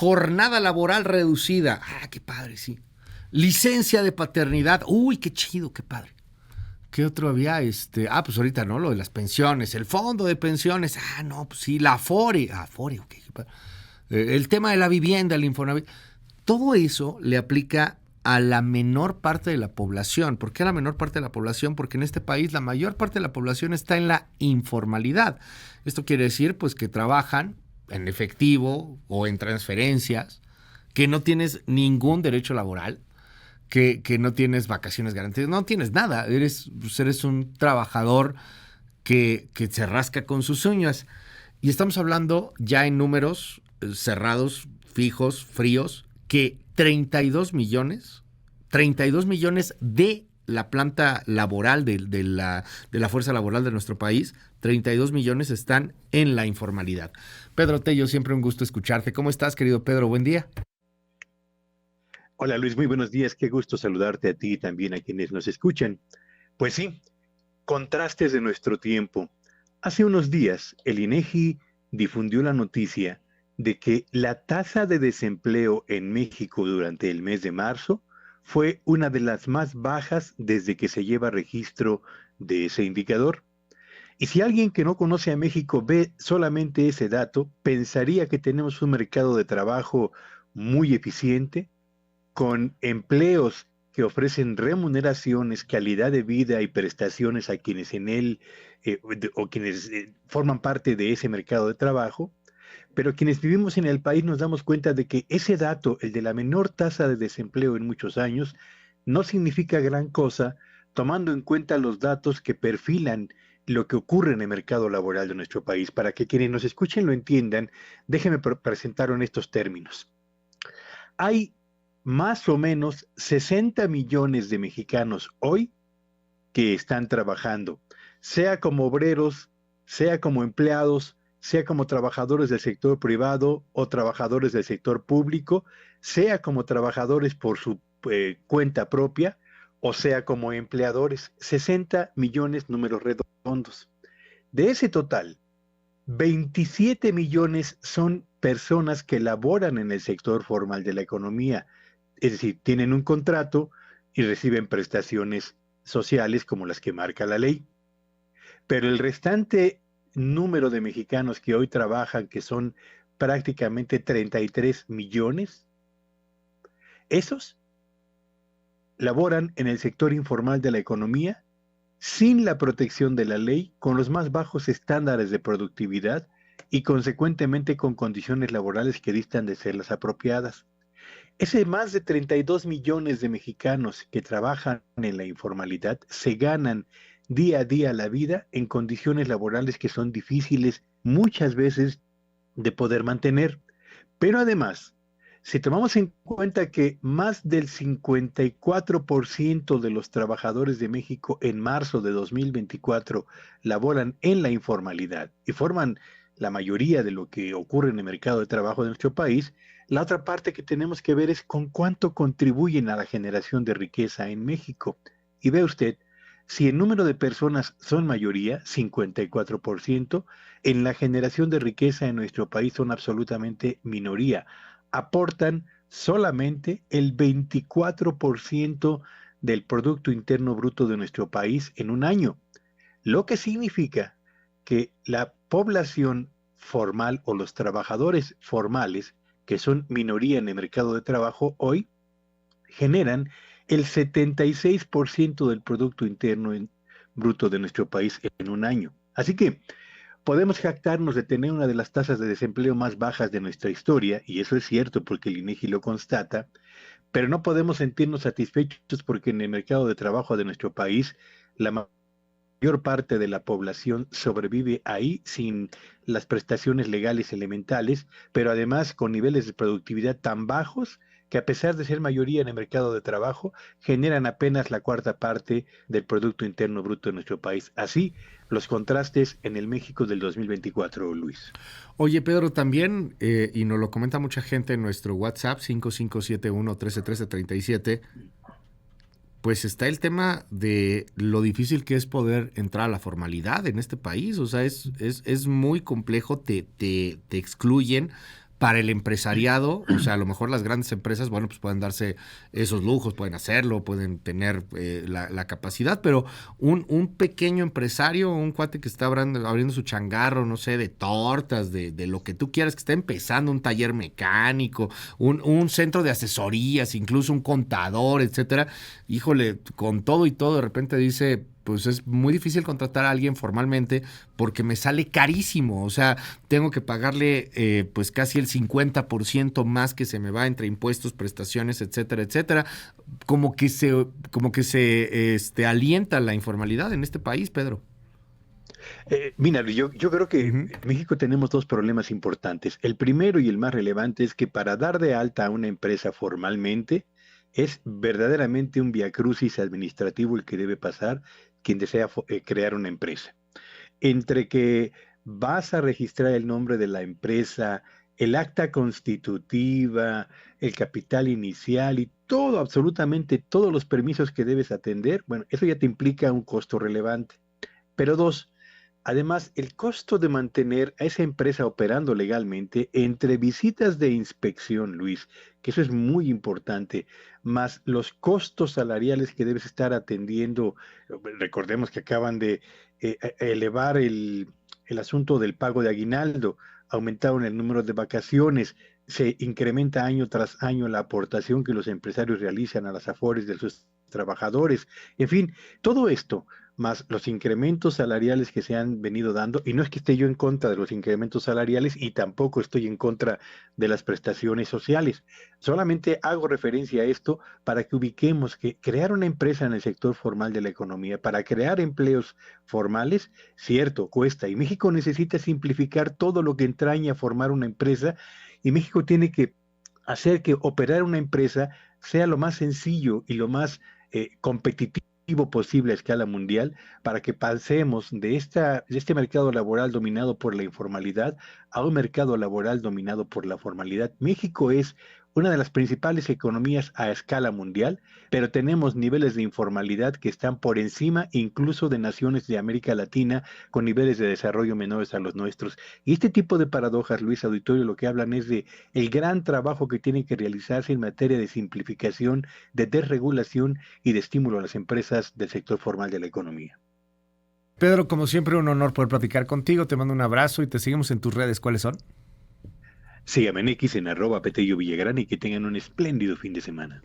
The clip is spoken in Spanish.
Jornada laboral reducida. Qué padre, sí. Licencia de paternidad. Uy, qué chido, qué padre. ¿Qué otro había? Pues ahorita, ¿no? Lo de las pensiones, el fondo de pensiones. No, pues sí, la Afore. Afore, ok. El tema de la vivienda, el Infonavit. Todo eso le aplica a la menor parte de la población. ¿Por qué a la menor parte de la población? Porque en este país la mayor parte de la población está en la informalidad. Esto quiere decir, pues, que trabajan en efectivo o en transferencias, que no tienes ningún derecho laboral, que no tienes vacaciones garantidas, no tienes nada. Eres un trabajador que se rasca con sus uñas. Y estamos hablando ya en números cerrados, fijos, fríos, que 32 millones de la planta laboral, de la fuerza laboral de nuestro país, 32 millones están en la informalidad. Pedro Tello, siempre un gusto escucharte. ¿Cómo estás, querido Pedro? Buen día. Hola Luis, muy buenos días. Qué gusto saludarte a ti y también a quienes nos escuchan. Pues sí, contrastes de nuestro tiempo. Hace unos días, el INEGI difundió la noticia de que la tasa de desempleo en México durante el mes de marzo fue una de las más bajas desde que se lleva registro de ese indicador. Y si alguien que no conoce a México ve solamente ese dato, pensaría que tenemos un mercado de trabajo muy eficiente, con empleos que ofrecen remuneraciones, calidad de vida y prestaciones a quienes en él o quienes forman parte de ese mercado de trabajo, pero quienes vivimos en el país nos damos cuenta de que ese dato, el de la menor tasa de desempleo en muchos años, no significa gran cosa, tomando en cuenta los datos que perfilan lo que ocurre en el mercado laboral de nuestro país. Para que quienes nos escuchen lo entiendan, déjenme presentar en estos términos. Hay más o menos 60 millones de mexicanos hoy que están trabajando, sea como obreros, sea como empleados, sea como trabajadores del sector privado o trabajadores del sector público, sea como trabajadores por su cuenta propia o sea como empleadores. 60 millones, números redondos. De ese total, 27 millones son personas que laboran en el sector formal de la economía, es decir, tienen un contrato y reciben prestaciones sociales como las que marca la ley. Pero el restante número de mexicanos que hoy trabajan, que son prácticamente 33 millones, esos laboran en el sector informal de la economía sin la protección de la ley, con los más bajos estándares de productividad y consecuentemente con condiciones laborales que distan de ser las apropiadas. Ese más de 32 millones de mexicanos que trabajan en la informalidad se ganan día a día la vida en condiciones laborales que son difíciles muchas veces de poder mantener. Pero además, si tomamos en cuenta que más del 54% de los trabajadores de México en marzo de 2024 laboran en la informalidad y forman la mayoría de lo que ocurre en el mercado de trabajo de nuestro país, la otra parte que tenemos que ver es con cuánto contribuyen a la generación de riqueza en México. Y ve usted, si el número de personas son mayoría, 54%, en la generación de riqueza en nuestro país son absolutamente minoría. Aportan solamente el 24% del Producto Interno Bruto de nuestro país en un año, lo que significa que la población formal o los trabajadores formales, que son minoría en el mercado de trabajo hoy, generan el 76% del Producto Interno Bruto de nuestro país en un año. Así que podemos jactarnos de tener una de las tasas de desempleo más bajas de nuestra historia, y eso es cierto porque el INEGI lo constata, pero no podemos sentirnos satisfechos porque en el mercado de trabajo de nuestro país la mayor parte de la población sobrevive ahí sin las prestaciones legales elementales, pero además con niveles de productividad tan bajos que a pesar de ser mayoría en el mercado de trabajo, generan apenas la cuarta parte del Producto Interno Bruto de nuestro país. Así, los contrastes en el México del 2024, Luis. Oye, Pedro, también, y nos lo comenta mucha gente en nuestro WhatsApp, 5571-131337, pues está el tema de lo difícil que es poder entrar a la formalidad en este país. O sea, es muy complejo, te excluyen para el empresariado, o sea, a lo mejor las grandes empresas, bueno, pues pueden darse esos lujos, pueden hacerlo, pueden tener la capacidad, pero un pequeño empresario, un cuate que está abriendo su changarro, no sé, de tortas, de lo que tú quieras, que está empezando un taller mecánico, un centro de asesorías, incluso un contador, etcétera, híjole, con todo y todo, de repente dice, pues es muy difícil contratar a alguien formalmente porque me sale carísimo. O sea, tengo que pagarle pues casi el 50% más que se me va entre impuestos, prestaciones, etcétera, etcétera. Como que se alienta la informalidad en este país, Pedro. Mira, yo creo que Ujú. en México tenemos dos problemas importantes. El primero y el más relevante es que para dar de alta a una empresa formalmente es verdaderamente un viacrucis administrativo el que debe pasar quien desea crear una empresa. Entre que vas a registrar el nombre de la empresa, el acta constitutiva, el capital inicial y todo, absolutamente todos los permisos que debes atender, bueno, eso ya te implica un costo relevante. Pero dos, además, el costo de mantener a esa empresa operando legalmente entre visitas de inspección, Luis, que eso es muy importante, más los costos salariales que debes estar atendiendo. Recordemos que acaban de elevar el asunto del pago de aguinaldo, aumentaron el número de vacaciones, se incrementa año tras año la aportación que los empresarios realizan a las afores de sus trabajadores. En fin, todo esto más los incrementos salariales que se han venido dando, y no es que esté yo en contra de los incrementos salariales y tampoco estoy en contra de las prestaciones sociales, solamente hago referencia a esto para que ubiquemos que crear una empresa en el sector formal de la economía, para crear empleos formales, cierto, cuesta, y México necesita simplificar todo lo que entraña formar una empresa, y México tiene que hacer que operar una empresa sea lo más sencillo y lo más competitivo posible a escala mundial para que pasemos de este mercado laboral dominado por la informalidad a un mercado laboral dominado por la formalidad. México es una de las principales economías a escala mundial, pero tenemos niveles de informalidad que están por encima incluso de naciones de América Latina con niveles de desarrollo menores a los nuestros. Y este tipo de paradojas, Luis Auditorio, lo que hablan es de el gran trabajo que tiene que realizarse en materia de simplificación, de desregulación y de estímulo a las empresas del sector formal de la economía. Pedro, como siempre, un honor poder platicar contigo. Te mando un abrazo y te seguimos en tus redes. ¿Cuáles son? Síganme en X en @Petello Villagrán y que tengan un espléndido fin de semana.